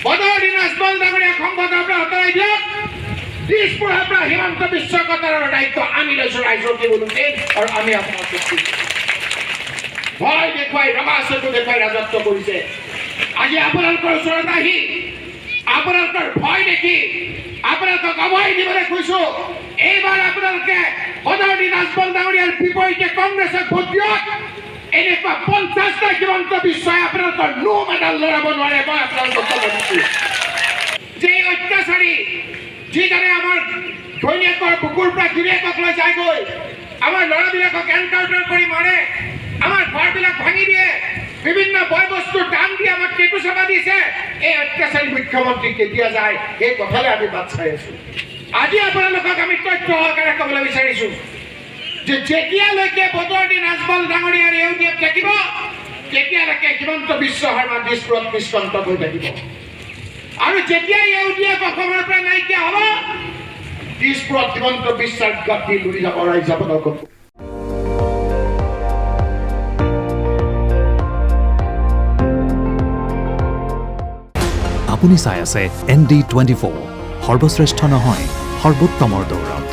বদৰুদ্দিন আজমল ডাঙৰীয়া সংবাদ আপোনাৰ আঁতৰাই দিয়ক। দিছপুৰৰ পৰা হিমন্ত বিশ্ব শৰ্মাৰ দায়িত্ব আমি লৈছো ৰাইজৰ বিৰুদ্ধে আৰু আমি আপোনাক ভয় দেখুৱাই ৰঙাচটো দেখুৱাই ৰাজত্ব কৰিছে। আজি আপোনালোকৰ ওচৰত আহি আপোনালোকৰ ভয় দেখি আপোনালোকক অভয় দিবলৈ কৈছো। এইবাৰ আপোনালোকে বদৰুদ্দিন আজমল ডাঙৰীয়াৰ বিপৰীতে কংগ্ৰেছক ভোট দিয়ক। এনেকুৱা 50টা হিমন্ত বিশ্বই আপোনালোকৰ নোম এডাল লৰাব নোৱাৰে। মই আপোনালোকক দিছো যে অত্যাচাৰী যিজনে আমাৰ ঘৈণীয়েকৰ বুকুৰ পৰা গিৰিয়েকক লৈ যায়গৈ, আমাৰ ল'ৰাবিলাকক এনকাউণ্টাৰ কৰি মাৰে, আমাৰ ঘৰবিলাক ভাঙি দিয়ে, বিভিন্ন বয় বস্তুৰ দাম দি আমাক টেটু চাবা দিছে। এই অত্যাচাৰী মুখ্যমন্ত্ৰী কেতিয়া যায় এই কথালৈ আমি বাট চাই আছো। আজি আপোনালোকক আমি তথ্য সহকাৰে ক'বলৈ বিচাৰিছো যে যেতিয়ালৈকে বদৰুদ্দিন আজমল ডাঙৰীয়াৰ ইউডিএফ থাকিব তেতিয়ালৈকে হিমন্ত বিশ্ব শৰ্মা দিছপুৰত নিষ্কণ্টক হৈ থাকিব। আৰু যেতিয়া ইউডিএফ অসমৰ পৰা নাইকিয়া হ'ব দিছপুৰত হিমন্ত বিশ্বৰ গাঁথি লুৰি যাব ৰাইজ আপোনালোকক। আপুনি চাই আছে ND24, সৰ্বশ্ৰেষ্ঠ নহয় সৰ্বোত্তমৰ দৌৰ।